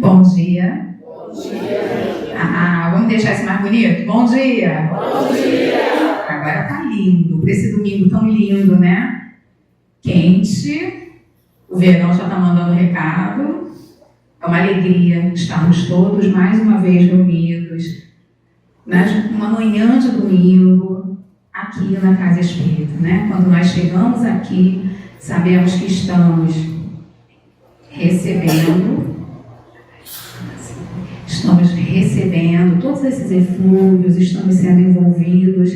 Bom dia. Bom dia. Vamos deixar isso mais bonito? Bom dia. Bom dia. Agora tá lindo, para esse domingo tão lindo, né? Quente, o verão já tá mandando recado. É uma alegria estarmos todos mais uma vez reunidos numa manhã de domingo aqui na Casa Espírita, né? Quando nós chegamos aqui, sabemos que estamos recebendo todos esses eflúvios, estamos sendo envolvidos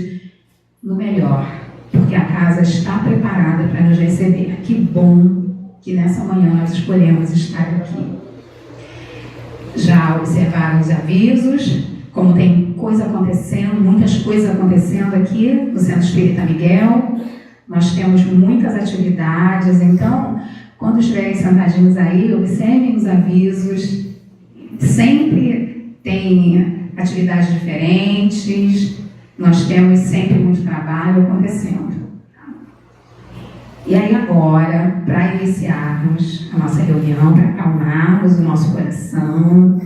no melhor, porque a casa está preparada para nos receber. Que bom que nessa manhã nós escolhemos estar aqui. Já observaram os avisos, como tem coisa acontecendo, muitas coisas acontecendo aqui no Centro Espírita Miguel. Nós temos muitas atividades, então, quando estiverem sentadinhos aí, observem os avisos. Sempre tem atividades diferentes, nós temos sempre muito trabalho acontecendo. E aí agora, para iniciarmos a nossa reunião, para acalmarmos o nosso coração,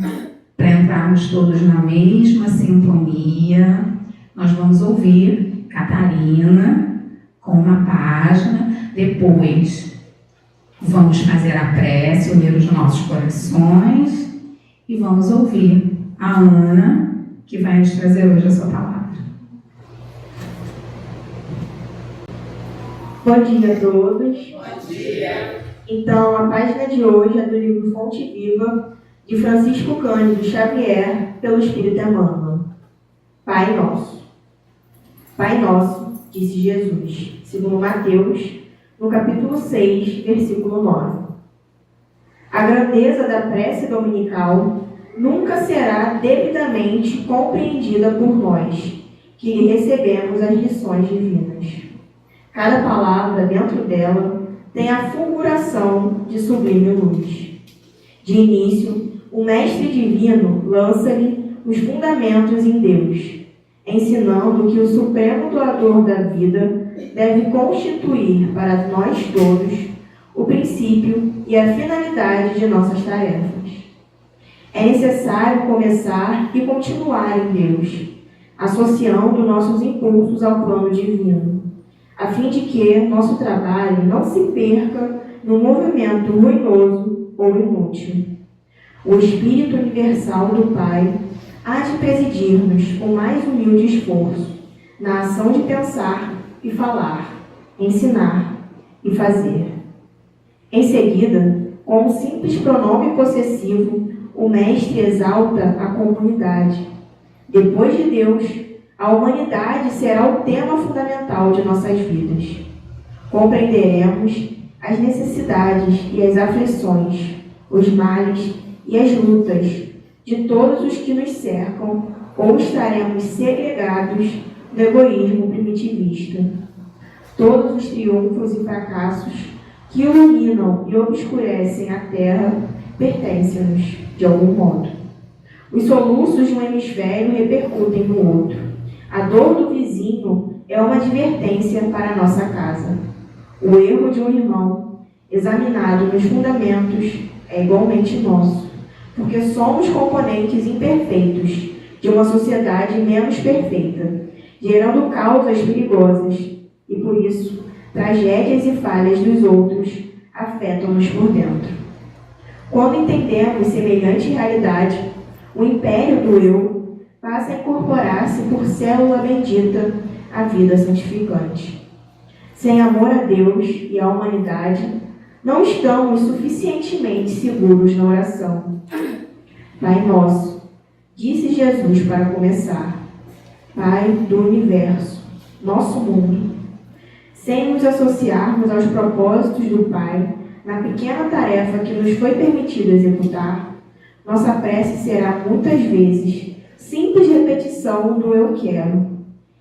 para entrarmos todos na mesma sintonia, nós vamos ouvir Catarina com uma página, depois vamos fazer a prece, unir os nossos corações e vamos ouvir a Ana, que vai nos trazer hoje a sua palavra. Bom dia a todos. Bom dia. Então, a página de hoje é do livro Fonte Viva, de Francisco Cândido Xavier, pelo Espírito Emmanuel. Pai Nosso. Pai Nosso, disse Jesus, segundo Mateus, no capítulo 6, versículo 9. A grandeza da prece dominical nunca será devidamente compreendida por nós, que lhe recebemos as lições divinas. Cada palavra dentro dela tem a fulguração de sublime luz. De início, o Mestre Divino lança-lhe os fundamentos em Deus, ensinando que o Supremo Doador da vida deve constituir para nós todos o princípio e a finalidade de nossas tarefas. É necessário começar e continuar em Deus, associando nossos impulsos ao plano divino, a fim de que nosso trabalho não se perca no movimento ruinoso ou inútil. O Espírito Universal do Pai há de presidir-nos com mais humilde esforço na ação de pensar e falar, ensinar e fazer. Em seguida, com um simples pronome possessivo, o Mestre exalta a comunidade. Depois de Deus, a humanidade será o tema fundamental de nossas vidas. Compreenderemos as necessidades e as aflições, os males e as lutas de todos os que nos cercam, ou estaremos segregados do egoísmo primitivista. Todos os triunfos e fracassos que iluminam e obscurecem a terra pertencem-nos, de algum modo. Os soluços de um hemisfério repercutem no outro. A dor do vizinho é uma advertência para a nossa casa. O erro de um irmão, examinado nos fundamentos, é igualmente nosso, porque somos componentes imperfeitos de uma sociedade menos perfeita, gerando causas perigosas, e por isso, tragédias e falhas dos outros afetam-nos por dentro. Quando entendemos semelhante realidade, o império do eu passa a incorporar-se por célula bendita à vida santificante. Sem amor a Deus e à humanidade, não estamos suficientemente seguros na oração. Pai nosso, disse Jesus para começar, Pai do universo, nosso mundo. Sem nos associarmos aos propósitos do Pai, na pequena tarefa que nos foi permitido executar, nossa prece será muitas vezes simples repetição do eu quero,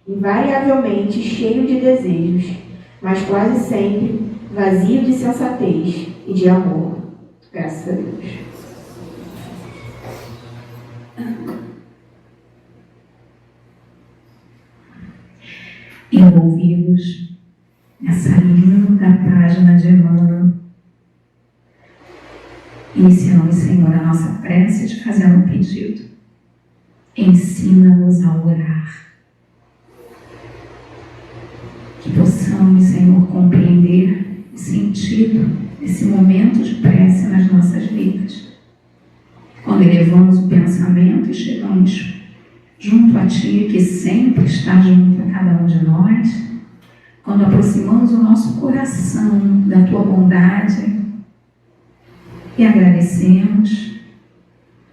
invariavelmente cheio de desejos, mas quase sempre vazio de sensatez e de amor. Graças a Deus. Envolvidos nessa linda página de Emmanuel, iniciamos, Senhor, Senhor, a nossa prece te fazendo um pedido. Ensina-nos a orar. Que possamos, Senhor, compreender o sentido desse momento de prece nas nossas vidas. Quando elevamos o pensamento e chegamos junto a Ti, que sempre está junto a cada um de nós, quando aproximamos o nosso coração da Tua bondade e agradecemos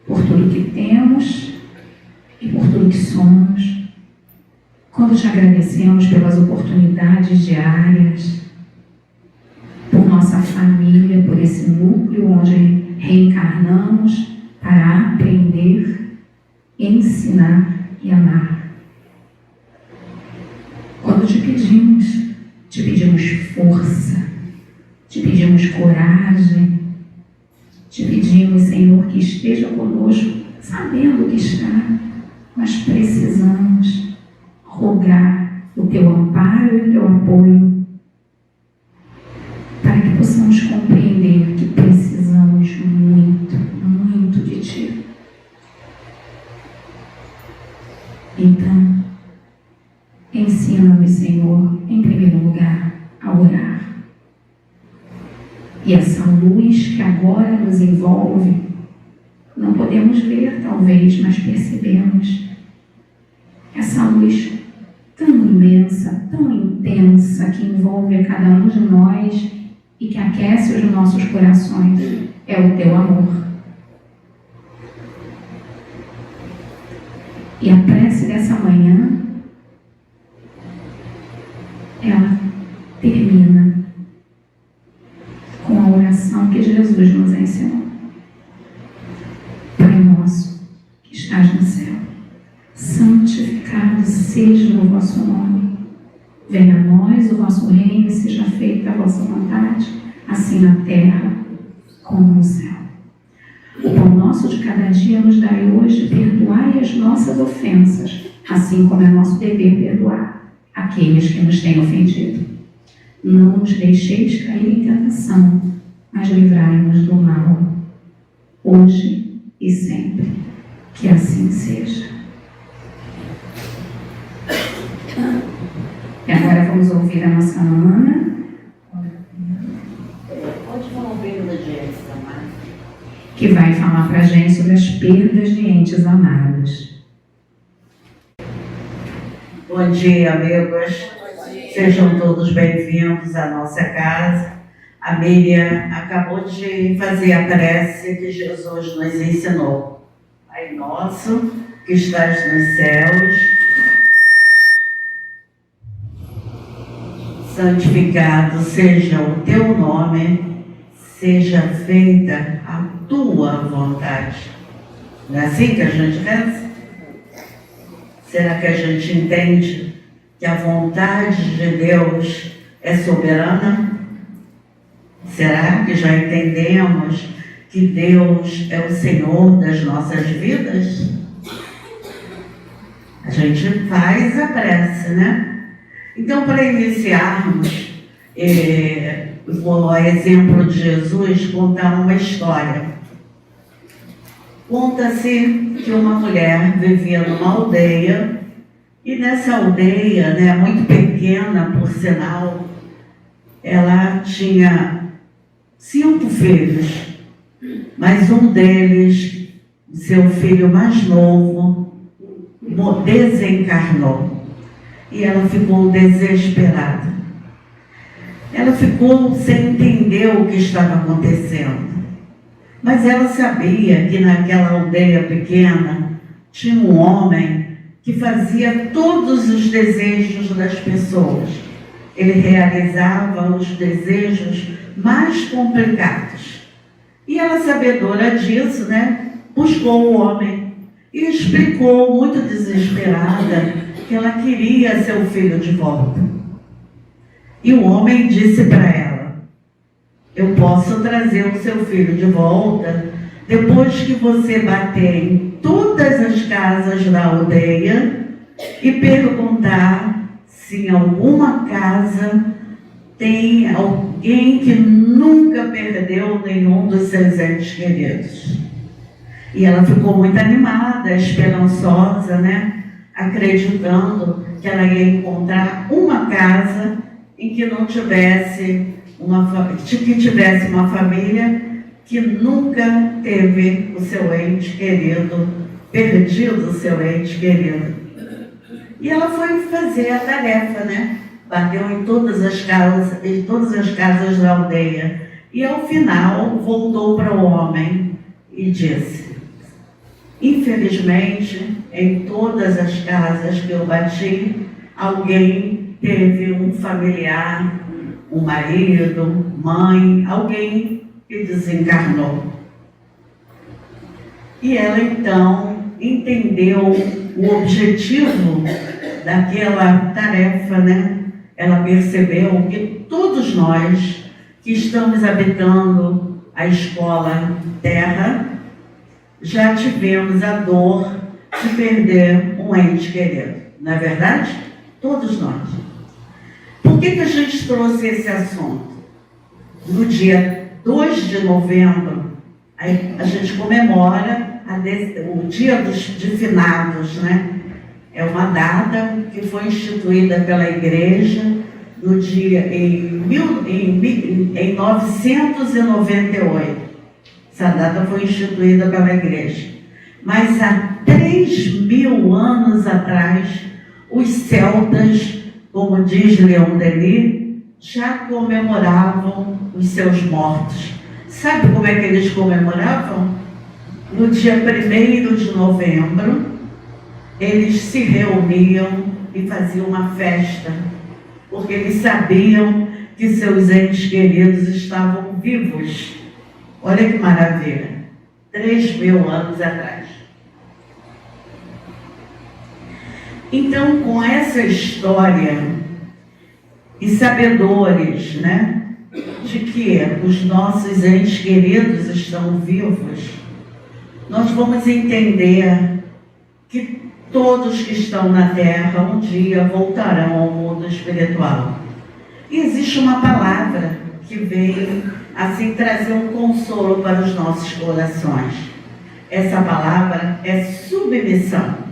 por tudo que temos e por tudo que somos, quando te agradecemos pelas oportunidades diárias, por nossa família, por esse núcleo onde reencarnamos para aprender, ensinar e amar. Quando te pedimos força, te pedimos coragem, te pedimos, Senhor, que esteja conosco, sabendo que está, mas precisamos rogar o Teu amparo e o Teu apoio, para que possamos compreender que precisamos muito, muito de Ti. Então, ensina-me, Senhor, em primeiro lugar, a orar. E essa luz que agora nos envolve, não podemos ver talvez, mas percebemos. Essa luz tão imensa, tão intensa, que envolve a cada um de nós e que aquece os nossos corações, é o Teu amor. E a prece dessa manhã, ela termina com a oração que Jesus nos ensinou. Pai nosso, que estás no céu, santificado seja o vosso nome. Venha a nós o vosso reino e seja feita a vossa vontade, assim na terra como no céu. O pão nosso de cada dia nos dai hoje, perdoai as nossas ofensas, assim como é nosso dever perdoar aqueles que nos têm ofendido. Não nos deixeis cair em tentação, mas livrai-nos do mal, hoje e sempre. Que assim seja. E agora vamos ouvir a nossa Ana. Pode falar um pouco da gente, Samara? Que vai falar para a gente sobre as perdas de entes amados. Bom dia, amigos. Sejam todos bem-vindos à nossa casa. A Miriam acabou de fazer a prece que Jesus nos ensinou. Pai nosso, que estás nos céus, santificado seja o Teu nome, seja feita a Tua vontade. Não é assim que a gente reza? Será que a gente entende que a vontade de Deus é soberana? Será que já entendemos que Deus é o Senhor das nossas vidas? A gente faz a prece, né? Então, para iniciarmos, vou, a exemplo de Jesus, contar uma história. Conta-se que uma mulher vivia numa aldeia, e nessa aldeia, né, muito pequena, por sinal, ela tinha 5 filhos, mas um deles, seu filho mais novo, desencarnou. E ela ficou desesperada. Ela ficou sem entender o que estava acontecendo. Mas ela sabia que naquela aldeia pequena tinha um homem que fazia todos os desejos das pessoas. Ele realizava os desejos mais complicados. E ela, sabedora disso, né, buscou o homem e explicou, muito desesperada, que ela queria seu filho de volta. E o homem disse para ela: eu posso trazer o seu filho de volta depois que você bater em todas as casas da aldeia e perguntar se em alguma casa tem alguém que nunca perdeu nenhum dos seus entes queridos. E ela ficou muito animada, esperançosa, né? Acreditando que ela ia encontrar uma casa em que não tivesse que tivesse uma família que nunca teve o seu ente querido, perdido o seu ente querido. E ela foi fazer a tarefa, né? Bateu em todas as casas da aldeia. E ao final voltou para o homem e disse: infelizmente, em todas as casas que eu bati, alguém teve um familiar, um marido, mãe, alguém que desencarnou. E ela então entendeu o objetivo daquela tarefa, né? Ela percebeu que todos nós que estamos habitando a escola Terra já tivemos a dor de perder um ente querido. Não é verdade? Todos nós. Por que a gente trouxe esse assunto? No dia 2 de novembro, a gente comemora o Dia de Finados, né? É uma data que foi instituída pela Igreja no dia, em 998. Essa data foi instituída pela Igreja. Mas há 3.000 anos atrás, os celtas, como diz Leon Denis, já comemoravam os seus mortos. Sabe como é que eles comemoravam? No dia 1º de novembro, eles se reuniam e faziam uma festa, porque eles sabiam que seus entes queridos estavam vivos. Olha que maravilha! 3.000 anos atrás. Então, com essa história, e sabedores, né, de que os nossos entes queridos estão vivos, nós vamos entender que todos que estão na Terra um dia voltarão ao mundo espiritual. E existe uma palavra que veio assim trazer um consolo para os nossos corações. Essa palavra é submissão.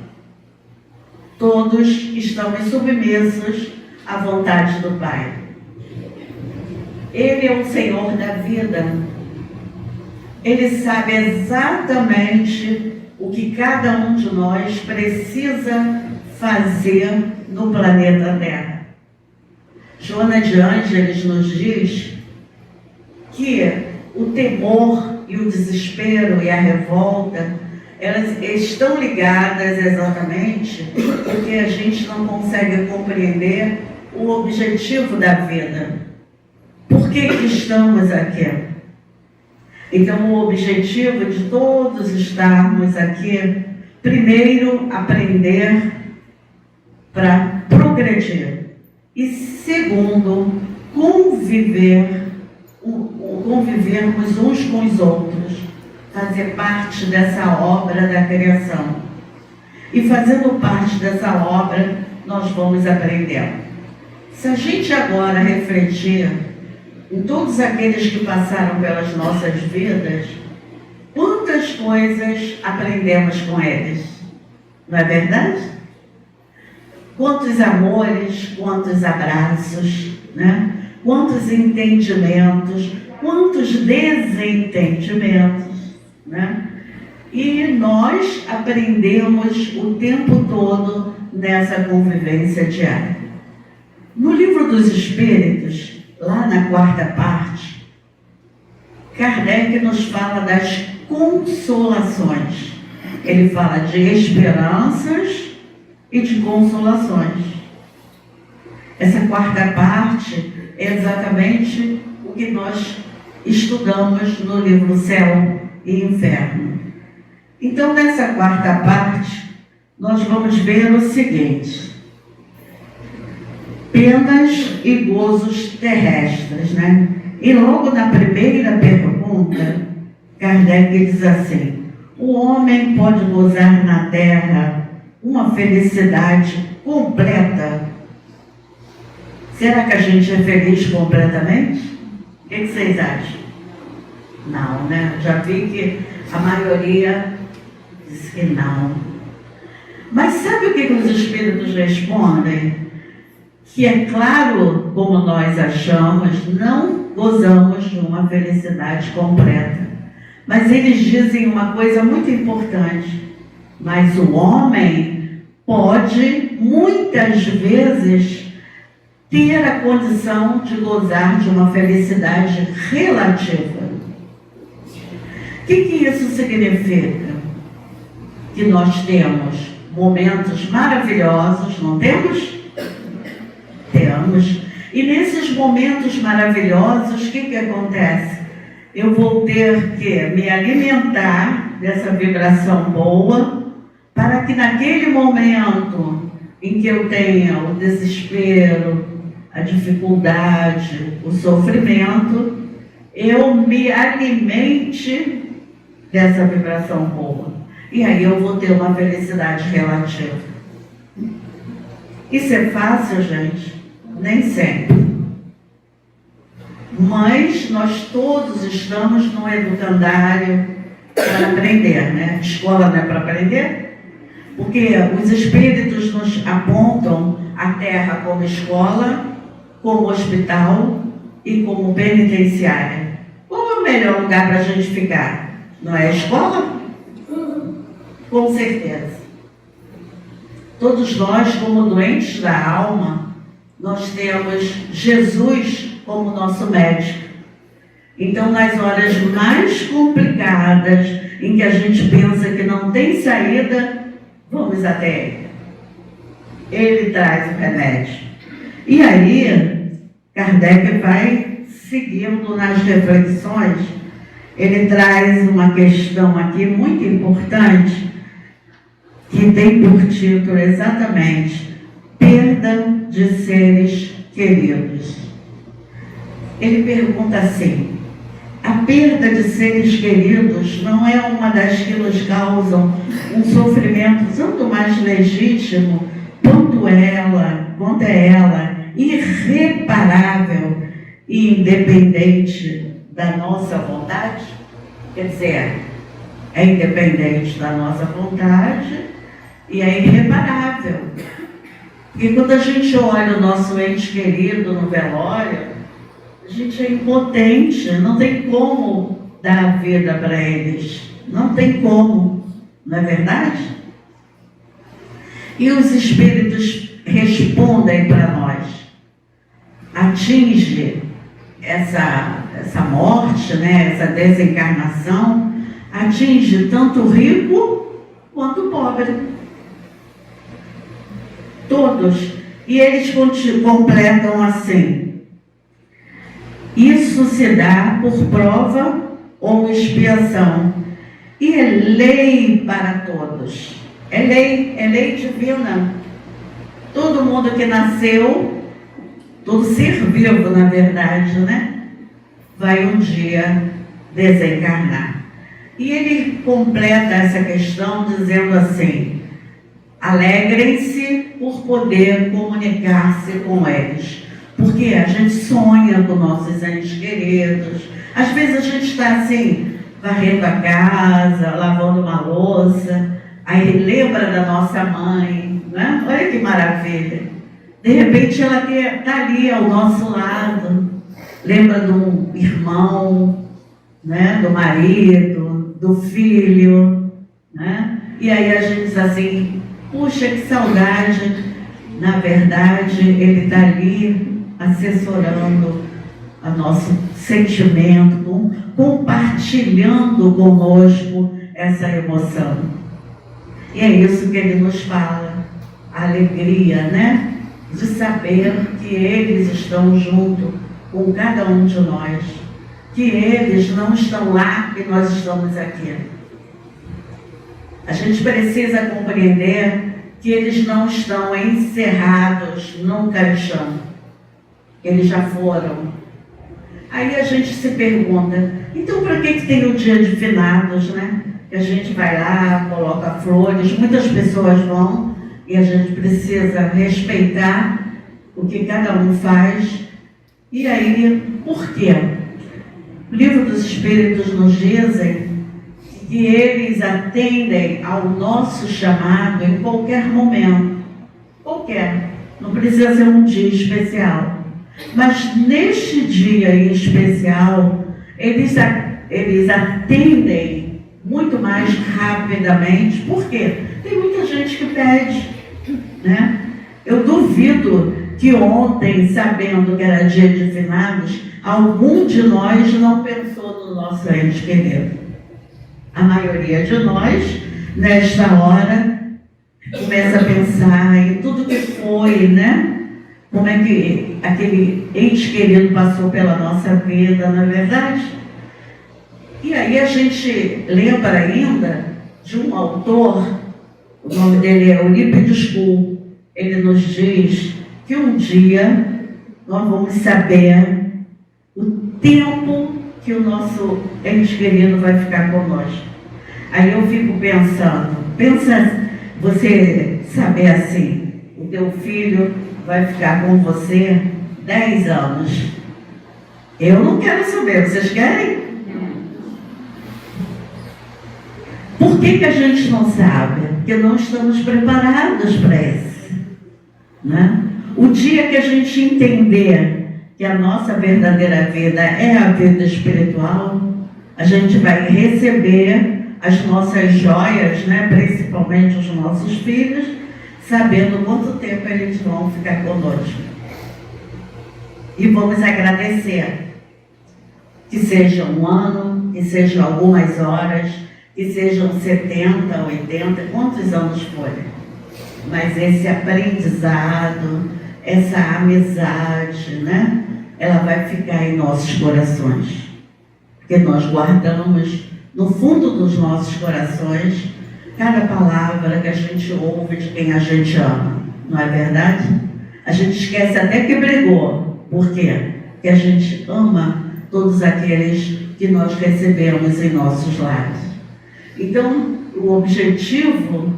Todos estamos submissos à vontade do Pai. Ele é o Senhor da vida. Ele sabe exatamente o que cada um de nós precisa fazer no planeta Terra. Joana de Ângeles nos diz que o temor e o desespero e a revolta, elas estão ligadas exatamente porque a gente não consegue compreender o objetivo da vida. Por que estamos aqui? Então, o objetivo de todos estarmos aqui, primeiro, aprender para progredir. E segundo, convivermos uns com os outros, fazer parte dessa obra da criação. E fazendo parte dessa obra, nós vamos aprender. Se a gente agora refletir em todos aqueles que passaram pelas nossas vidas, quantas coisas aprendemos com eles, não é verdade? Quantos amores, quantos abraços, né? Quantos entendimentos, quantos desentendimentos, né? E nós aprendemos o tempo todo nessa convivência diária. No Livro dos Espíritos, lá na 4ª parte, Kardec nos fala das consolações. Ele fala de esperanças e de consolações. Essa 4ª parte é exatamente o que nós estudamos no livro Céu e Inferno. Então, nessa 4ª parte, nós vamos ver o seguinte: penas e gozos terrestres, né? E logo na primeira pergunta, Kardec diz assim: o homem pode gozar na Terra uma felicidade completa? Será que a gente é feliz completamente? O que vocês acham? Não, né? Já vi que a maioria Disse que não. Mas sabe o que os espíritos respondem? Que é claro, como nós achamos, não gozamos de uma felicidade completa. Mas eles dizem uma coisa muito importante. Mas o homem pode, muitas vezes, ter a condição de gozar de uma felicidade relativa. O que isso significa? Que nós temos momentos maravilhosos, não temos? Temos. E nesses momentos maravilhosos, o que acontece? Eu vou ter que me alimentar dessa vibração boa, para que naquele momento em que eu tenha o desespero, a dificuldade, o sofrimento, eu me alimente dessa vibração boa. E aí eu vou ter uma felicidade relativa. Isso é fácil, gente? Nem sempre. Mas nós todos estamos no educandário para aprender, né? Escola não é para aprender? Porque os espíritos nos apontam a Terra como escola, como hospital e como penitenciária. Qual é o melhor lugar para a gente ficar? Não é a escola? Com certeza. Todos nós, como doentes da alma, nós temos Jesus como nosso médico. Então, nas horas mais complicadas, em que a gente pensa que não tem saída, vamos até ele. Ele traz o remédio. E aí, Kardec vai seguindo nas reflexões. Ele traz uma questão aqui muito importante, que tem por título exatamente perda de seres queridos. Ele pergunta assim: a perda de seres queridos não é uma das que nos causam um sofrimento tanto mais legítimo quanto é ela irreparável e independente da nossa vontade? Quer dizer, é independente da nossa vontade e é irreparável. Porque quando a gente olha o nosso ente querido no velório, a gente é impotente, não tem como dar vida para eles. Não tem como, não é verdade? E os espíritos respondem para nós. Atinge essa morte, né, essa desencarnação, atinge tanto o rico quanto o pobre. Todos. E eles completam assim: isso se dá por prova ou expiação, e é lei para todos. É lei divina. Todo mundo que nasceu, todo ser vivo, na verdade, né, vai um dia desencarnar. E ele completa essa questão dizendo assim: alegrem-se por poder comunicar-se com eles. Porque a gente sonha com nossos entes queridos. Às vezes a gente está assim, varrendo a casa, lavando uma louça, aí lembra da nossa mãe, né? Olha que maravilha. De repente ela está ali ao nosso lado, lembra do irmão, né? Do marido, do filho, né? E aí a gente diz assim: puxa, que saudade. Na verdade, ele está ali assessorando o nosso sentimento, compartilhando conosco essa emoção. E é isso que ele nos fala, a alegria, né? De saber que eles estão junto com cada um de nós, que eles não estão lá e nós estamos aqui. A gente precisa compreender que eles não estão encerrados num caixão. Eles já foram. Aí a gente se pergunta: então para que tem o dia de finados, né? Que a gente vai lá, coloca flores, muitas pessoas vão, e a gente precisa respeitar o que cada um faz. E aí, por quê? O Livro dos Espíritos nos dizem que que eles atendem ao nosso chamado em qualquer momento. Qualquer. Não precisa ser um dia especial. Mas neste dia em especial, eles atendem muito mais rapidamente. Por quê? Tem muita gente que pede, né? Eu duvido que ontem, sabendo que era dia de finados, algum de nós não pensou no nosso ente querido. A maioria de nós, nesta hora, começa a pensar em tudo que foi, né? Como é que aquele ente querido passou pela nossa vida, não é verdade? E aí a gente lembra ainda de um autor, o nome dele é Eurípides Kuhl. Ele nos diz que um dia nós vamos saber o tempo que o nosso ente querido vai ficar conosco. Aí eu fico pensando, pensa você saber assim, o teu filho vai ficar com você 10 anos. Eu não quero saber, vocês querem? Por que a gente não sabe? Porque não estamos preparados para isso. Né? O dia que a gente entender que a nossa verdadeira vida é a vida espiritual, a gente vai receber as nossas joias, né? Principalmente os nossos filhos, sabendo quanto tempo eles vão ficar conosco. E vamos agradecer. Que seja um ano, que sejam algumas horas, que sejam 70, 80, quantos anos forem. Mas esse aprendizado, essa amizade, né? Ela vai ficar em nossos corações. Porque nós guardamos no fundo dos nossos corações cada palavra que a gente ouve de quem a gente ama. Não é verdade? A gente esquece até que brigou. Por quê? Porque a gente ama todos aqueles que nós recebemos em nossos lares. Então, o objetivo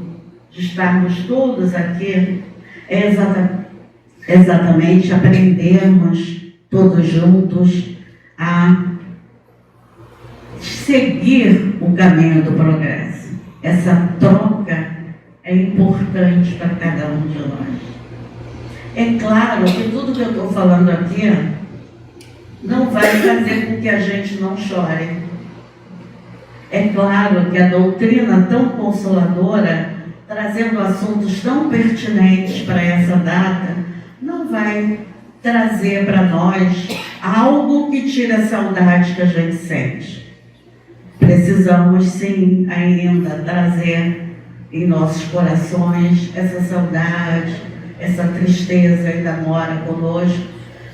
de estarmos todos aqui é exatamente aprendermos todos juntos a seguir o caminho do progresso. Essa troca é importante para cada um de nós. É claro que tudo que eu estou falando aqui não vai fazer com que a gente não chore. É claro que a doutrina tão consoladora, trazendo assuntos tão pertinentes para essa data, não vai trazer para nós algo que tire a saudade que a gente sente. Precisamos sim ainda trazer em nossos corações essa saudade, essa tristeza ainda mora conosco.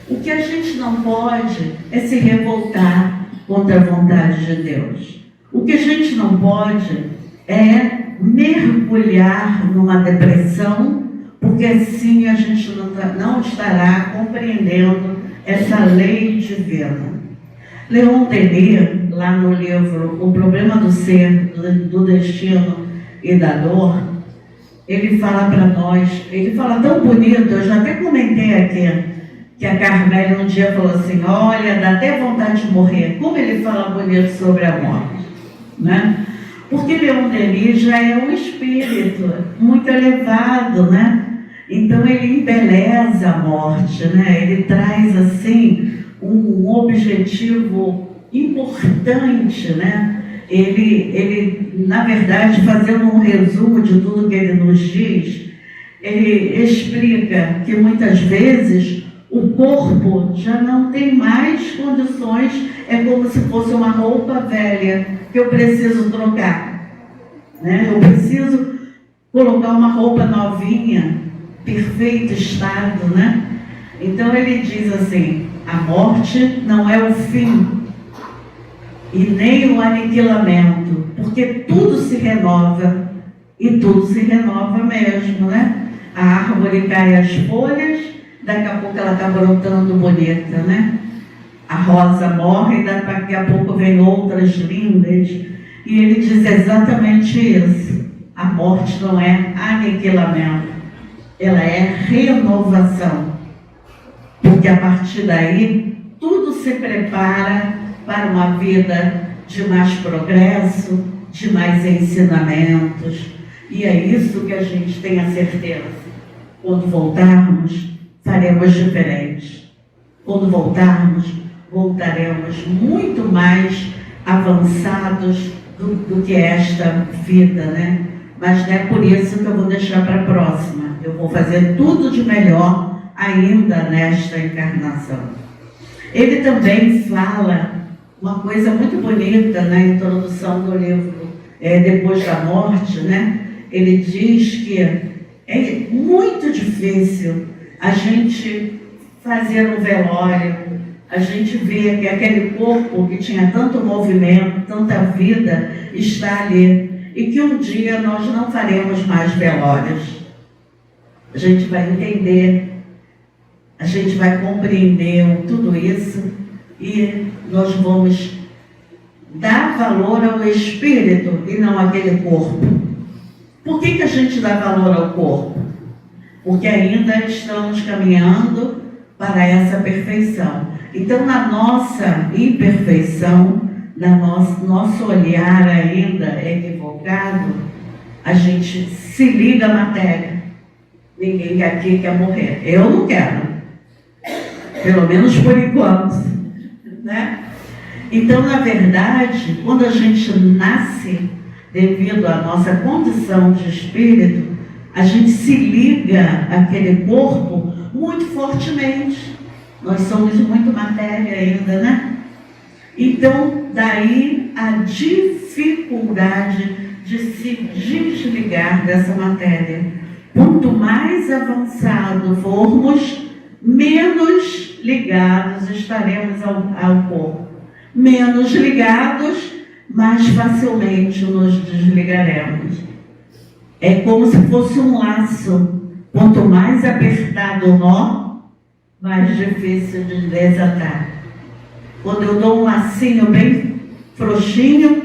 O que a gente não pode é se revoltar contra a vontade de Deus. O que a gente não pode é mergulhar numa depressão, porque assim a gente não estará compreendendo essa lei divina. Leon Denis, lá no livro O Problema do Ser, do Destino e da Dor, ele fala para nós, ele fala tão bonito, eu já até comentei aqui, que a Carmélia um dia falou assim, olha, dá até vontade de morrer. Como ele fala bonito sobre a morte, né? Porque Leon Denis já é um espírito muito elevado, né? Então ele embeleza a morte, né? Ele traz assim um objetivo importante, né? Ele, na verdade, fazendo um resumo de tudo que ele nos diz, ele explica que muitas vezes o corpo já não tem mais condições, é como se fosse uma roupa velha que eu preciso trocar, né? Eu preciso colocar uma roupa novinha, perfeito estado, né? Então ele diz assim, a morte não é o fim e nem o aniquilamento, porque tudo se renova e tudo se renova mesmo, né? A árvore cai as folhas, daqui a pouco ela está brotando bonita, né? A rosa morre e daqui a pouco vem outras lindas. E ele diz exatamente isso. A morte não é aniquilamento, ela é renovação. Porque a partir daí, tudo se prepara para uma vida de mais progresso, de mais ensinamentos. E é isso que a gente tem a certeza. Quando voltarmos, faremos diferente. Quando voltarmos, voltaremos muito mais avançados do que esta vida, né? Mas não é por isso que eu vou deixar para a próxima. Eu vou fazer tudo de melhor ainda nesta encarnação. Ele também fala uma coisa muito bonita na introdução do livro, Depois da Morte, né? Ele diz que é muito difícil a gente fazer um velório, a gente vê que aquele corpo que tinha tanto movimento, tanta vida, está ali. E que um dia nós não faremos mais velórios. A gente vai entender, a gente vai compreender tudo isso e nós vamos dar valor ao espírito e não àquele corpo. Por que a gente dá valor ao corpo? Porque ainda estamos caminhando para essa perfeição. Então, na nossa imperfeição, nosso olhar ainda equivocado, a gente se liga à matéria. Ninguém aqui quer morrer. Eu não quero. Pelo menos por enquanto. Né? Então, na verdade, quando a gente nasce, devido à nossa condição de espírito, a gente se liga àquele corpo muito fortemente. Nós somos muito matéria ainda, né? Então, daí a dificuldade de se desligar dessa matéria. Quanto mais avançado formos, menos ligados estaremos ao corpo. Menos ligados, mais facilmente nos desligaremos. É como se fosse um laço. Quanto mais apertado o nó, mais difícil de desatar. Quando eu dou um lacinho bem frouxinho,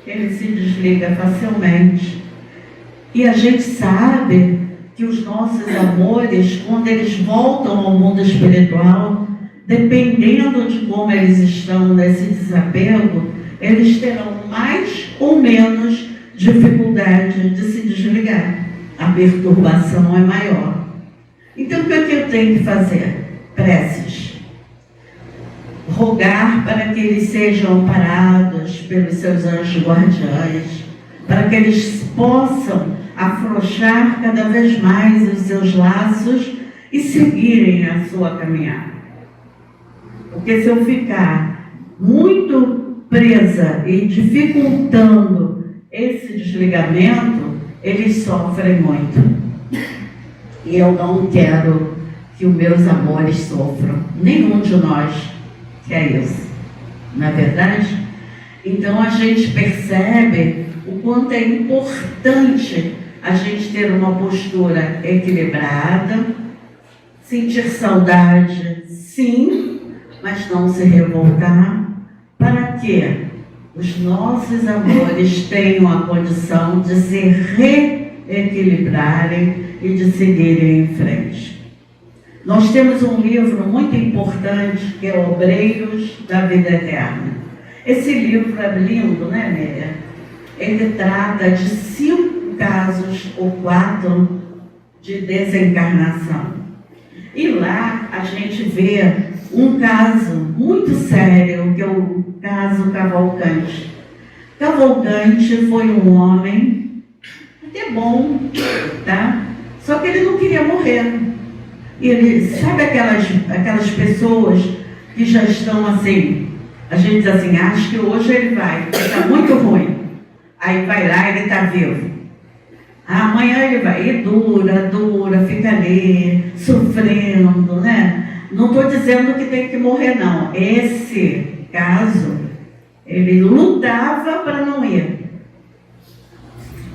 ele se desliga facilmente. E a gente sabe que os nossos amores, quando eles voltam ao mundo espiritual, dependendo de como eles estão nesse desapego, eles terão mais ou menos dificuldade de se desligar. A perturbação é maior. Então, o que é que eu tenho que fazer? Preces. Rogar para que eles sejam amparados pelos seus anjos guardiães, para que eles possam afrouxar cada vez mais os seus laços e seguirem a sua caminhada. Porque se eu ficar muito presa e dificultando esse desligamento, eles sofrem muito. E eu não quero que os meus amores sofram. Nenhum de nós quer isso. Não é verdade? Então a gente percebe o quanto é importante a gente ter uma postura equilibrada, sentir saudade, sim, mas não se revoltar, para que os nossos amores tenham a condição de se reequilibrarem e de seguirem em frente. Nós temos um livro muito importante, que é Obreiros da Vida Eterna. Esse livro é lindo, né, Miriam? Ele trata de 5 casos ou 4 de desencarnação. E lá a gente vê um caso muito sério, que é o caso Cavalcante. Cavalcante foi um homem até bom, tá? Só que ele não queria morrer. E ele, sabe aquelas pessoas que já estão assim, a gente diz assim, acho que hoje ele vai, porque está muito ruim. Aí vai lá, ele está vivo. Amanhã ele vai, e dura, fica ali, sofrendo, né? Não estou dizendo que tem que morrer, não. Esse caso, ele lutava para não ir.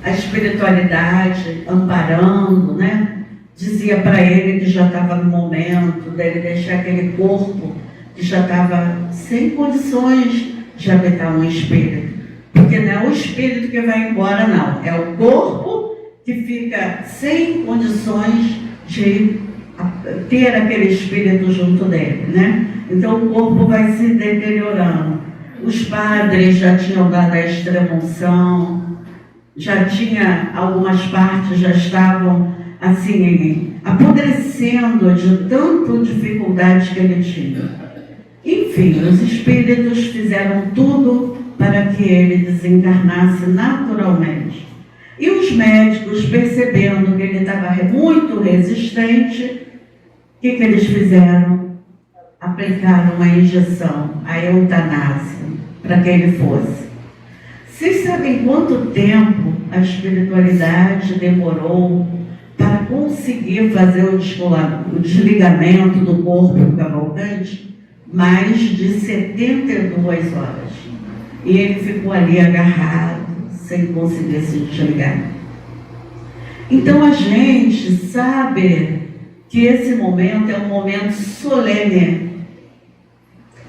A espiritualidade, amparando, né? Dizia para ele que já estava no momento dele deixar aquele corpo que já estava sem condições de habitar um espírito. Porque não é o espírito que vai embora, não. É o corpo que fica sem condições de ter aquele espírito junto dele, né? Então o corpo vai se deteriorando. os padres já tinham dado a extrema-unção, já tinha, algumas partes já estavam assim, apodrecendo de tanta dificuldade que ele tinha. Enfim, os espíritos fizeram tudo para que ele desencarnasse naturalmente. E os médicos, percebendo que ele estava muito resistente, o que eles fizeram? Aplicaram uma injeção, a eutanásia, para que ele fosse. Vocês sabem quanto tempo a espiritualidade demorou para conseguir fazer o desligamento do corpo Cavalcante? Mais de 72 horas. E ele ficou ali agarrado, sem conseguir se desligar. Então a gente sabe que esse momento é um momento solene,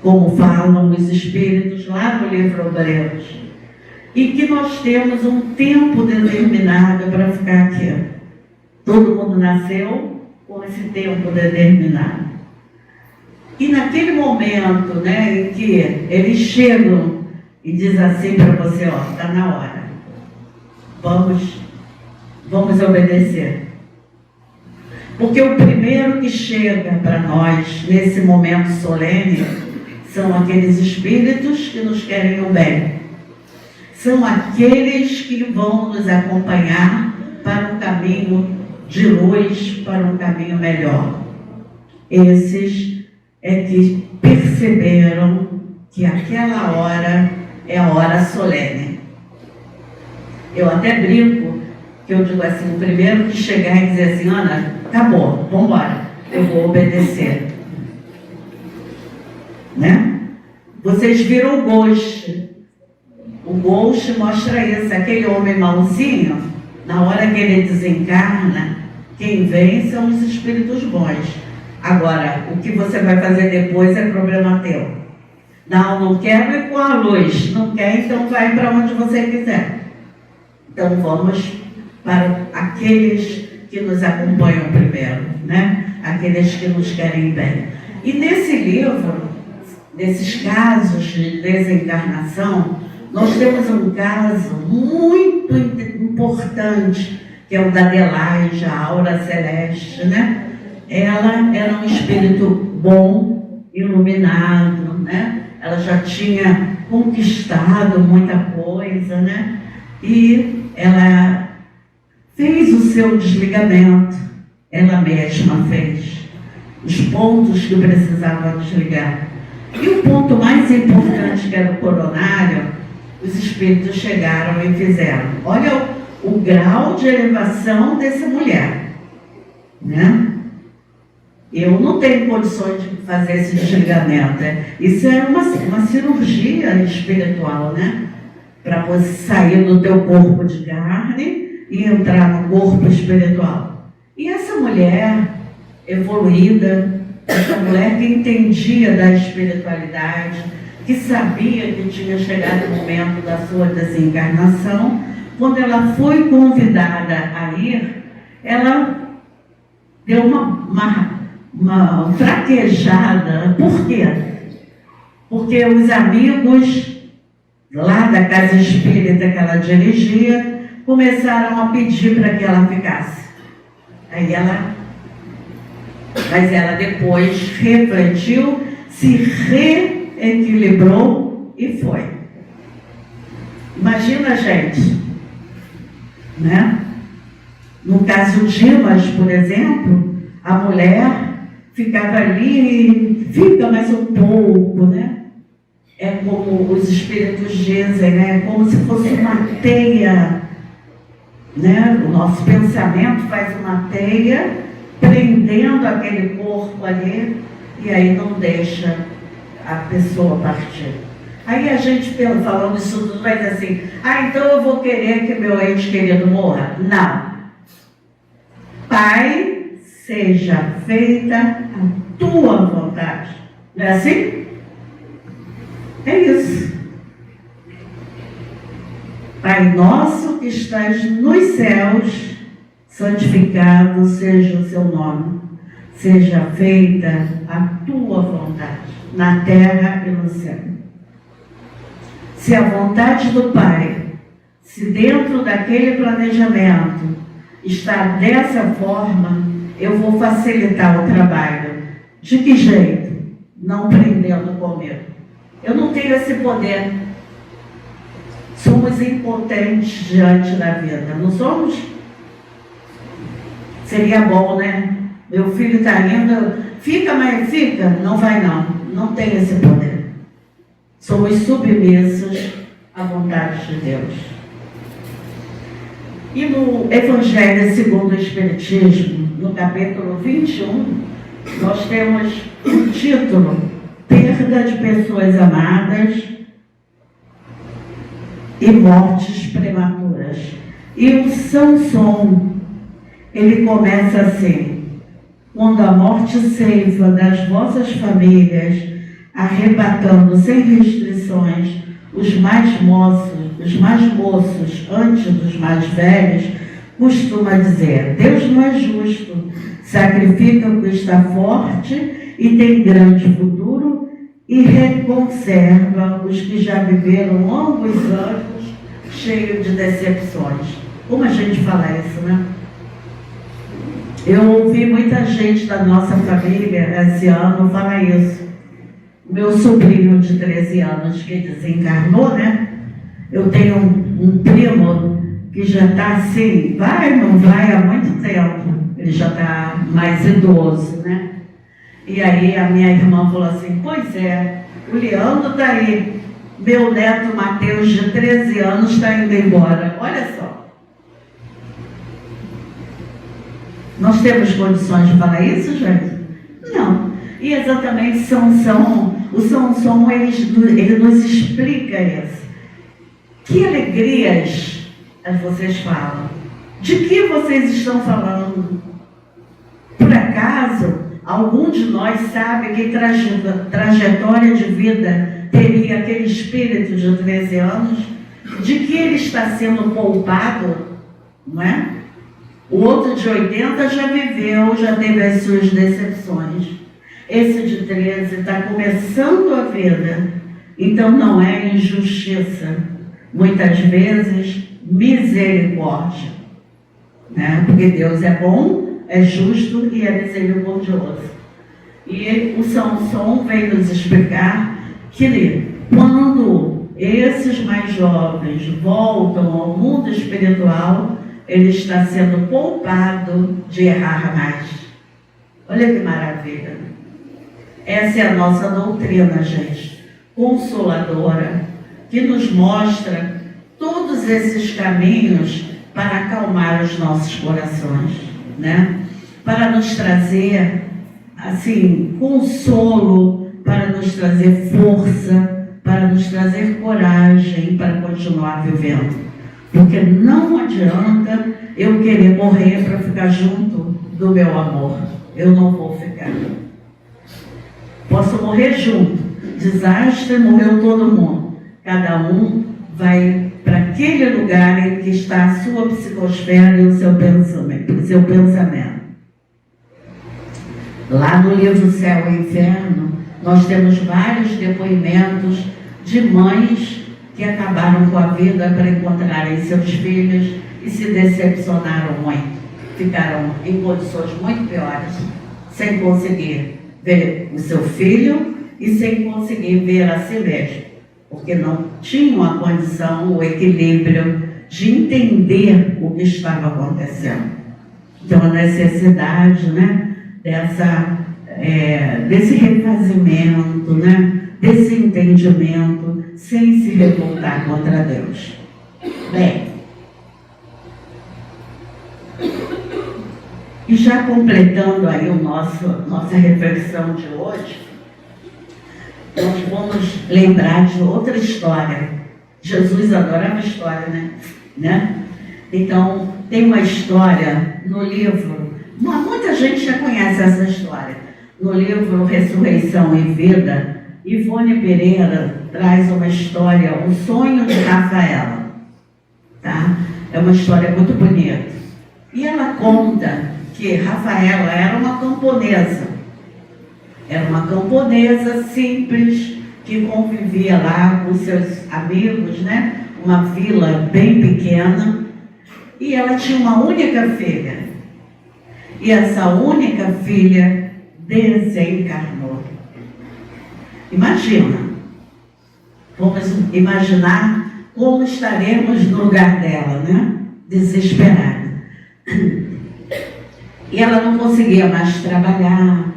como falam os espíritos lá no livro Hebreus, e que nós temos um tempo determinado para ficar aqui. Todo mundo nasceu com esse tempo determinado. E naquele momento, né, em que eles chegam e diz assim para você, ó, está na hora. Vamos obedecer. Porque o primeiro que chega para nós nesse momento solene são aqueles espíritos que nos querem o bem. São aqueles que vão nos acompanhar para um caminho de luz, para um caminho melhor. Esses é que perceberam que aquela hora é a hora solene. Eu até brinco, que eu digo assim, o primeiro que chegar e dizer assim, Ana, acabou, vamos embora, eu vou obedecer. Né? Vocês viram o Ghost. O Ghost mostra isso, aquele homem malzinho, na hora que ele desencarna, quem vem são os espíritos bons. Agora, o que você vai fazer depois é problema teu. Não quero ir com a luz. Não quer, então vai para onde você quiser. Então vamos para aqueles que nos acompanham primeiro, né? Aqueles que nos querem bem. E nesse livro, nesses casos de desencarnação, nós temos um caso muito importante, que é o da Adelaide, a Aura Celeste, né? Ela era um espírito bom, iluminado, né? Ela já tinha conquistado muita coisa, né? E ela fez o seu desligamento, ela mesma fez os pontos que precisava desligar. E o ponto mais importante, que era o coronário, os espíritos chegaram e fizeram. Olha o grau de elevação dessa mulher, né? Eu não tenho condições de fazer esse desligamento. Isso é uma cirurgia espiritual, né? Para você sair do teu corpo de carne e entrar no corpo espiritual. E essa mulher evoluída, essa mulher que entendia da espiritualidade, que sabia que tinha chegado o momento da sua desencarnação, quando ela foi convidada a ir, ela deu uma fraquejada. Por quê? Porque os amigos lá da casa espírita que ela dirigia começaram a pedir para que ela ficasse. Mas ela depois refletiu, se reequilibrou e foi. Imagina, gente, né? No caso Dimas, por exemplo, a mulher ficava ali, fica mais um pouco, né? É como os espíritos dizem, né? É como se fosse uma teia, né? O nosso pensamento faz uma teia, prendendo aquele corpo ali, e aí não deixa a pessoa partir. Aí a gente, falando isso tudo, vai dizer assim, então eu vou querer que meu ente querido morra. Não. Pai, seja feita a tua vontade. Não é assim? É isso. Pai nosso que estás nos céus, santificado seja o seu nome. Seja feita a tua vontade, na terra e no céu. se a vontade do Pai, se dentro daquele planejamento está dessa forma, eu vou facilitar o trabalho. De que jeito? Não prendendo comigo. Eu não tenho esse poder. Somos impotentes diante da vida, não somos? Seria bom, né? Meu filho está indo, fica, mãe, fica. Não vai não, não tem esse poder. Somos submissos à vontade de Deus. E no Evangelho segundo o Espiritismo, no capítulo 21, nós temos um título: Perda de pessoas amadas e mortes prematuras. E o Samson, ele começa assim: quando a morte ceifa das vossas famílias, arrebatando sem restrições os mais moços antes dos mais velhos, costuma dizer: Deus não é justo, sacrifica o que está forte e tem grande futuro e reconserva os que já viveram longos anos cheios de decepções. Como a gente fala isso, né? Eu ouvi muita gente da nossa família esse ano falar isso. Meu sobrinho de 13 anos que desencarnou, né? Eu tenho um primo que já está assim, vai, não vai há muito tempo. Ele já está mais idoso, né? E aí a minha irmã falou assim: pois é, o Leandro está aí. Meu neto Mateus, de 13 anos, está indo embora. Olha só. Nós temos condições de falar isso, gente? Não. E exatamente o Samson, ele nos explica isso. Que alegrias vocês falam? De que vocês estão falando? Por acaso, algum de nós sabe que trajetória de vida teria aquele espírito de 13 anos? De que ele está sendo poupado? Não é? O outro de 80 já viveu, já teve as suas decepções. Esse de 13 está começando a vida. Então não é injustiça. Muitas vezes, misericórdia. Né? Porque Deus é bom, é justo e é misericordioso. E o Samson vem nos explicar que quando esses mais jovens voltam ao mundo espiritual, ele está sendo poupado de errar mais. Olha que maravilha. Essa é a nossa doutrina, gente, consoladora, que nos mostra todos esses caminhos para acalmar os nossos corações, né? Para nos trazer, assim, consolo, para nos trazer força, para nos trazer coragem para continuar vivendo. Porque não adianta eu querer morrer para ficar junto do meu amor. Eu não vou ficar. Posso morrer junto. Desastre, morreu todo mundo. Cada um vai para aquele lugar em que está a sua psicosfera e o seu pensamento. Lá no livro Céu e Inferno, nós temos vários depoimentos de mães que acabaram com a vida para encontrarem seus filhos e se decepcionaram muito. Ficaram em condições muito piores, sem conseguir ver o seu filho e sem conseguir ver a si mesmo, porque não tinham a condição, o equilíbrio de entender o que estava acontecendo. Então, a necessidade, né, desse refazimento, né, desse entendimento, sem se revoltar contra Deus. Bem, e já completando aí nossa reflexão de hoje, nós vamos lembrar de outra história. Jesus adorava história, né? Então, tem uma história no livro, muita gente já conhece essa história, no livro Ressurreição e Vida. Ivone Pereira traz uma história, o sonho de Rafaela, tá? É uma história muito bonita. E ela conta que Rafaela era uma camponesa. Era uma camponesa simples, que convivia lá com seus amigos, né? Uma vila bem pequena, e ela tinha uma única filha. E essa única filha desencarnou. Imagina, vamos imaginar como estaremos no lugar dela, né? Desesperada. E ela não conseguia mais trabalhar,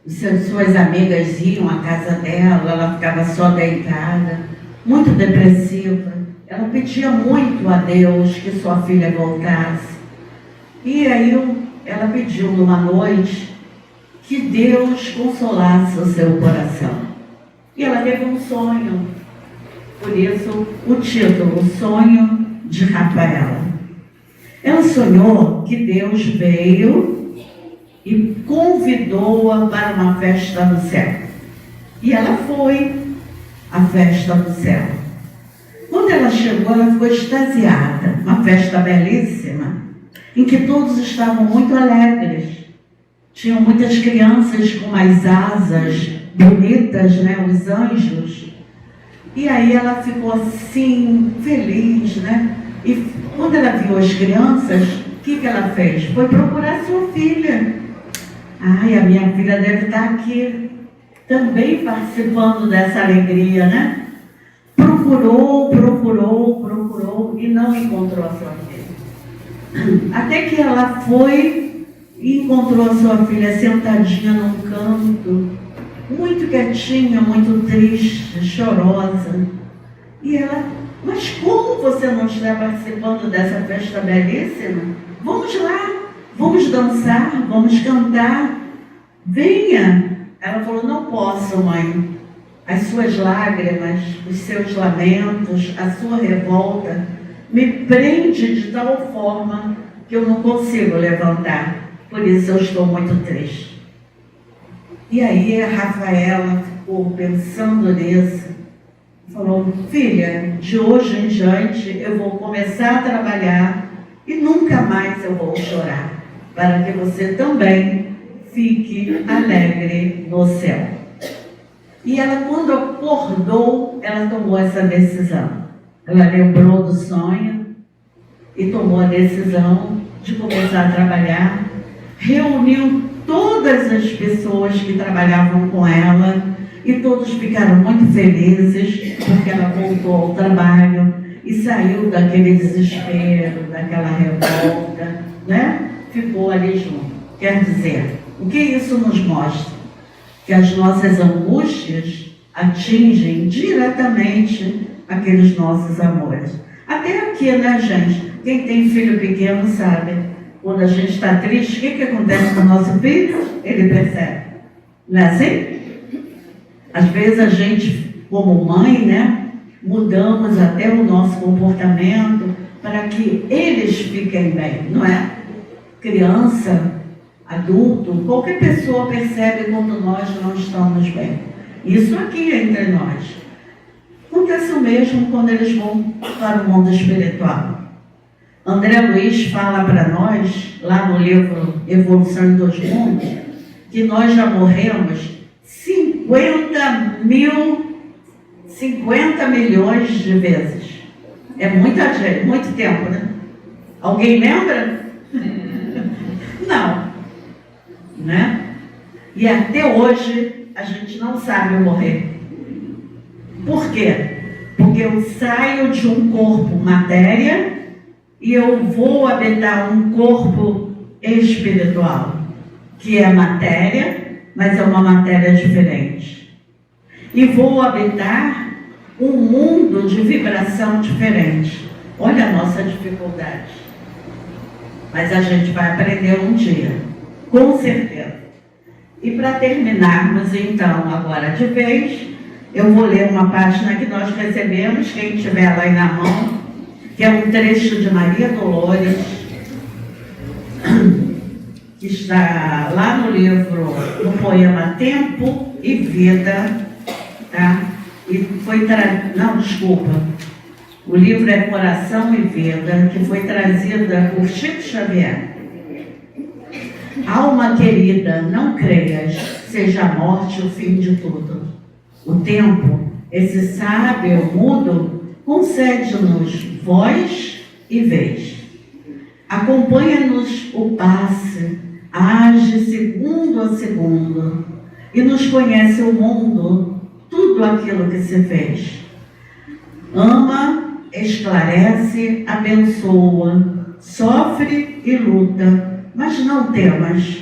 suas amigas iam à casa dela, ela ficava só deitada, muito depressiva. Ela pedia muito a Deus que sua filha voltasse. E aí ela pediu numa noite que Deus consolasse o seu coração. E ela teve um sonho, por isso o título, O Sonho de Rafaela. Ela sonhou que Deus veio e convidou-a para uma festa no céu. E ela foi à festa no céu. Quando ela chegou, ela ficou extasiada. Uma festa belíssima, em que todos estavam muito alegres. Tinham muitas crianças com as asas bonitas, né? Os anjos. E aí ela ficou assim, feliz, né? E quando ela viu as crianças, o que ela fez? Foi procurar sua filha. Ai, a minha filha deve estar aqui também participando dessa alegria, né? Procurou e não encontrou a sua filha. Até que ela foi e encontrou a sua filha sentadinha num canto, muito quietinha, muito triste, chorosa. E ela, mas como você não está participando dessa festa belíssima? Vamos lá, vamos dançar, vamos cantar. Venha. Ela falou, não posso, mãe. As suas lágrimas, os seus lamentos, a sua revolta me prende de tal forma que eu não consigo levantar. Por isso eu estou muito triste. E aí a Rafaela ficou pensando nisso. Falou, filha, de hoje em diante eu vou começar a trabalhar e nunca mais eu vou chorar, para que você também fique alegre no céu. E ela, quando acordou, ela tomou essa decisão. Ela lembrou do sonho e tomou a decisão de começar a trabalhar. Reuniu todas as pessoas que trabalhavam com ela e todos ficaram muito felizes porque ela voltou ao trabalho e saiu daquele desespero, daquela revolta, né? Ficou ali junto. Quer dizer, o que isso nos mostra? Que as nossas angústias atingem diretamente aqueles nossos amores. Até aqui, né, gente? Quem tem filho pequeno sabe. Quando a gente está triste, o que acontece com o nosso filho? Ele percebe. Não é assim? Às vezes a gente, como mãe, né, mudamos até o nosso comportamento para que eles fiquem bem, não é? Criança, adulto, qualquer pessoa percebe quando nós não estamos bem. Isso aqui é entre nós. Acontece o mesmo quando eles vão para o mundo espiritual. André Luiz fala para nós, lá no livro Evolução em Dois Mundos, que nós já morremos 50 milhões de vezes. É muito tempo, né? Alguém lembra? Não. Né? E até hoje a gente não sabe morrer. Por quê? Porque eu saio de um corpo matéria e eu vou habitar um corpo espiritual, que é matéria, mas é uma matéria diferente. E vou habitar um mundo de vibração diferente. Olha a nossa dificuldade. Mas a gente vai aprender um dia, com certeza. E para terminarmos então agora de vez, eu vou ler uma página que nós recebemos, quem tiver lá aí na mão, que é um trecho de Maria Dolores, que está lá no livro, no poema Tempo e Vida, tá? E foi o livro é Coração e Vida, que foi trazida por Chico Xavier. Alma querida, não creias, seja a morte o fim de tudo. O tempo esse sábio mudo, concede-nos voz e vez. Acompanha-nos o passe, age segundo a segundo, e nos conhece o mundo, tudo aquilo que se fez. Ama, esclarece, abençoa, sofre e luta, mas não temas.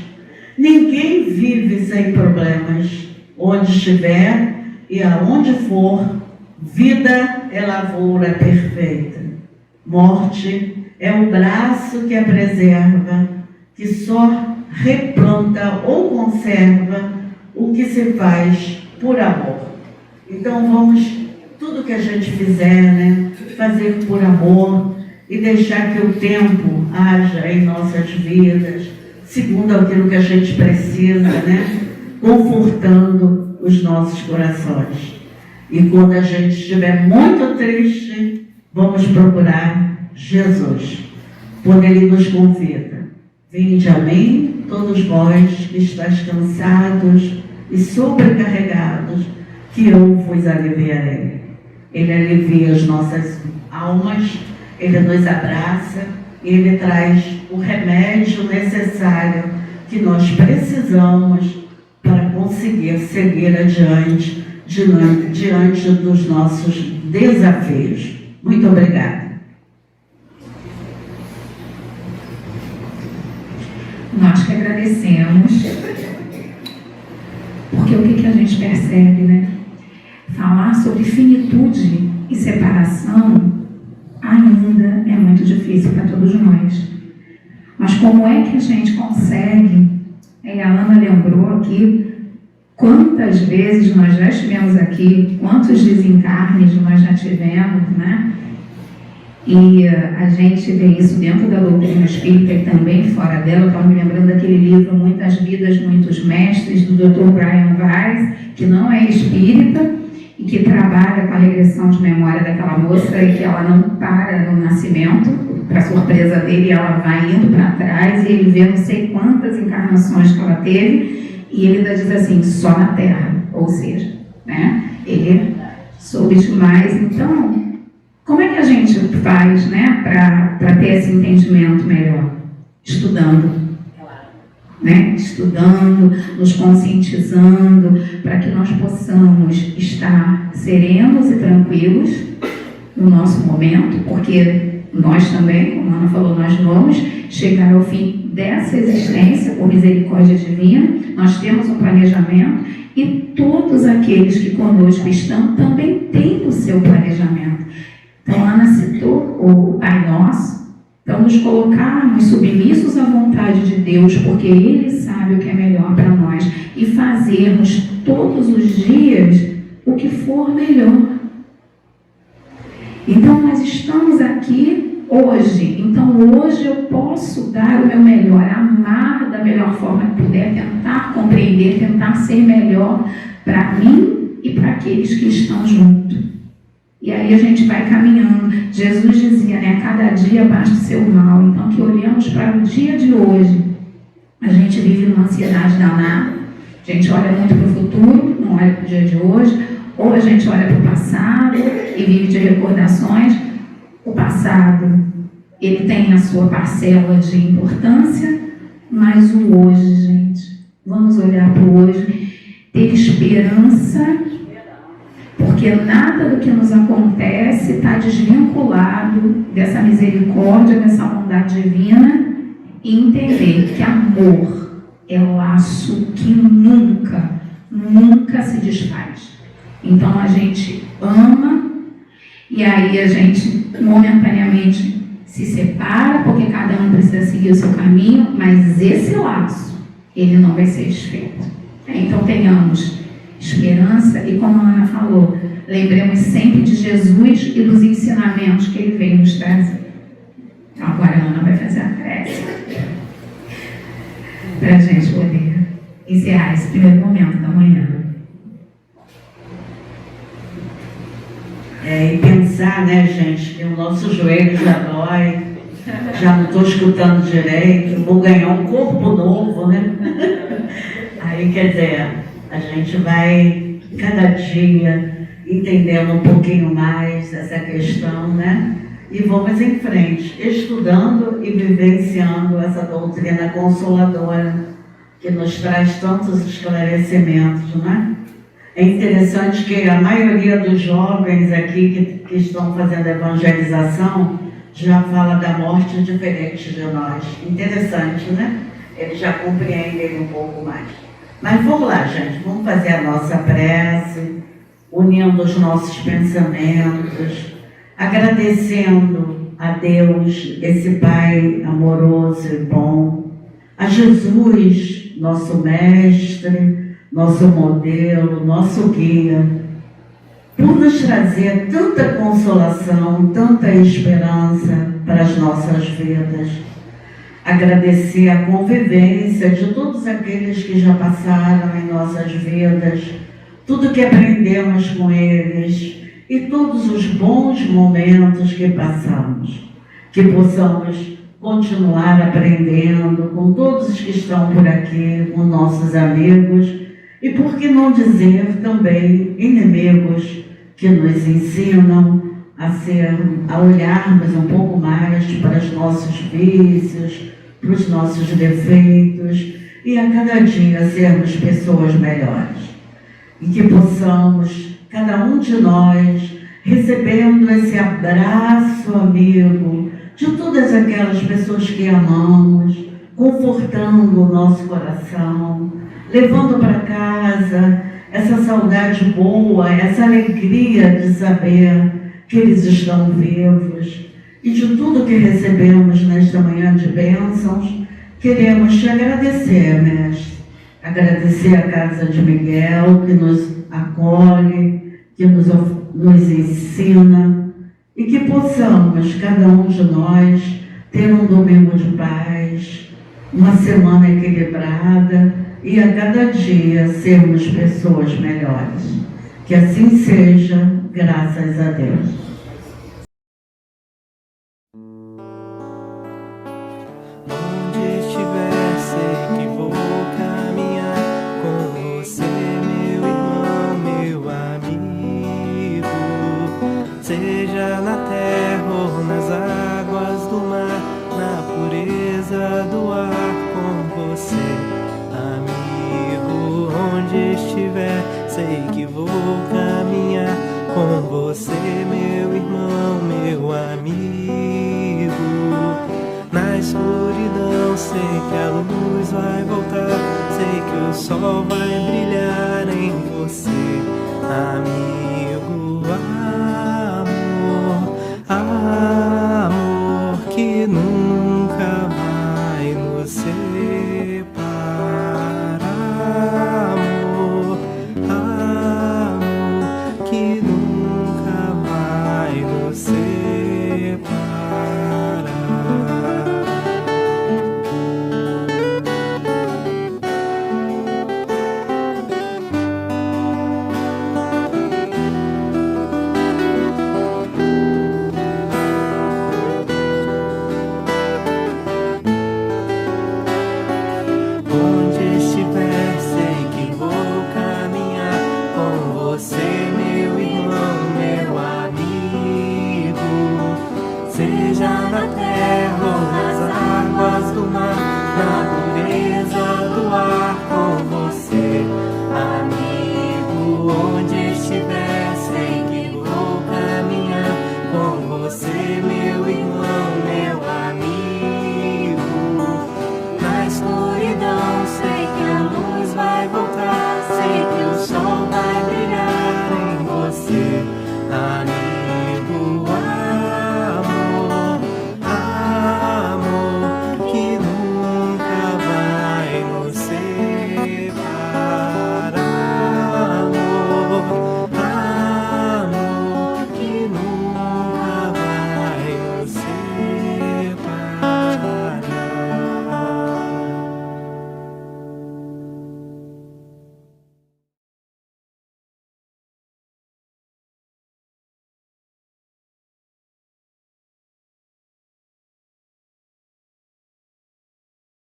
Ninguém vive sem problemas. Onde estiver e aonde for, vida é lavoura perfeita. Morte é o braço que a preserva, que só replanta ou conserva o que se faz por amor. Então vamos, tudo que a gente fizer, né, fazer por amor e deixar que o tempo haja em nossas vidas, segundo aquilo que a gente precisa, né, confortando os nossos corações. E quando a gente estiver muito triste, vamos procurar Jesus, quando Ele nos convida. Vinde a mim, todos vós que estáis cansados e sobrecarregados, que eu vos aliviarei. Ele alivia as nossas almas, Ele nos abraça, Ele traz o remédio necessário que nós precisamos para conseguir seguir adiante diante dos nossos desafios. Muito obrigada. Nós que agradecemos, porque o que a gente percebe, né? Falar sobre finitude e separação ainda é muito difícil para todos nós. Mas como é que a gente consegue? E a Ana lembrou aqui quantas vezes nós já estivemos aqui, quantos desencarnes nós já tivemos, né? E a gente vê isso dentro da doutrina espírita e também fora dela. Eu estava me lembrando daquele livro Muitas Vidas, Muitos Mestres, do Dr. Brian Weiss, que não é espírita e que trabalha com a regressão de memória daquela moça e que ela não para no nascimento, para surpresa dele, ela vai indo para trás e ele vê não sei quantas encarnações que ela teve e ele ainda diz assim, só na Terra, ou seja, né? Ele soube demais. Então, como é que a gente faz, né, para ter esse entendimento melhor? Estudando, né? Estudando, nos conscientizando, para que nós possamos estar serenos e tranquilos no nosso momento, porque nós também, como a Ana falou, nós vamos chegar ao fim dessa existência por misericórdia divina, nós temos um planejamento e todos aqueles que conosco estão também têm o seu planejamento. Então, a Ana citou o Pai Nosso, então nos colocarmos submissos à vontade de Deus, porque Ele sabe o que é melhor para nós, e fazermos todos os dias o que for melhor. Então, nós estamos aqui hoje, então hoje eu posso dar o meu melhor, amar da melhor forma que puder, tentar compreender, tentar ser melhor para mim e para aqueles que estão junto. E aí a gente vai caminhando. Jesus dizia, né, cada dia basta o seu mal. Então, que olhamos para o dia de hoje. A gente vive numa ansiedade danada. A gente olha muito para o futuro, não olha para o dia de hoje. Ou a gente olha para o passado e vive de recordações. O passado, ele tem a sua parcela de importância, mas o hoje, gente, vamos olhar para o hoje, ter esperança, porque nada do que nos acontece está desvinculado dessa misericórdia, dessa bondade divina, e entender que amor é laço que nunca se desfaz. Então a gente ama e aí a gente momentaneamente se separa, porque cada um precisa seguir o seu caminho, mas esse laço, ele não vai ser desfeito. Então tenhamos esperança e, como a Ana falou, lembremos sempre de Jesus e dos ensinamentos que Ele veio nos trazer. Então, agora a Ana vai fazer a prece para a gente poder encerrar esse primeiro momento da manhã. E pensar, né, gente, que o nosso joelho já dói, já não estou escutando direito, vou ganhar um corpo novo, né? Aí, quer dizer, a gente vai cada dia entendendo um pouquinho mais essa questão, né? E vamos em frente, estudando e vivenciando essa doutrina consoladora que nos traz tantos esclarecimentos, né? É interessante que a maioria dos jovens aqui que estão fazendo evangelização já fala da morte diferente de nós. Interessante, né? Eles já compreendem um pouco mais. Mas vamos lá, gente, vamos fazer a nossa prece, unindo os nossos pensamentos, agradecendo a Deus, esse Pai amoroso e bom, a Jesus, nosso Mestre, nosso modelo, nosso guia, por nos trazer tanta consolação, tanta esperança para as nossas vidas. Agradecer a convivência de todos aqueles que já passaram em nossas vidas, tudo que aprendemos com eles e todos os bons momentos que passamos. Que possamos continuar aprendendo com todos os que estão por aqui, com nossos amigos e, por que não dizer, também inimigos que nos ensinam a olharmos um pouco mais para os nossos vícios, para os nossos defeitos e a cada dia sermos pessoas melhores. E que possamos, cada um de nós, recebendo esse abraço amigo de todas aquelas pessoas que amamos, confortando o nosso coração, levando para casa essa saudade boa, essa alegria de saber que eles estão vivos. E de tudo que recebemos nesta manhã de bênçãos, queremos te agradecer, Mestre. Agradecer a Casa de Miguel, que nos acolhe, que nos ensina, e que possamos, cada um de nós, ter um domingo de paz, uma semana equilibrada, e a cada dia sermos pessoas melhores. Que assim seja, graças a Deus. Seja na terra ou nas águas do mar, na pureza do ar, com você, amigo. Onde estiver, sei que vou caminhar com você, meu irmão, meu amigo. Na escuridão, sei que a luz vai voltar, sei que o sol vai brilhar em você, amigo.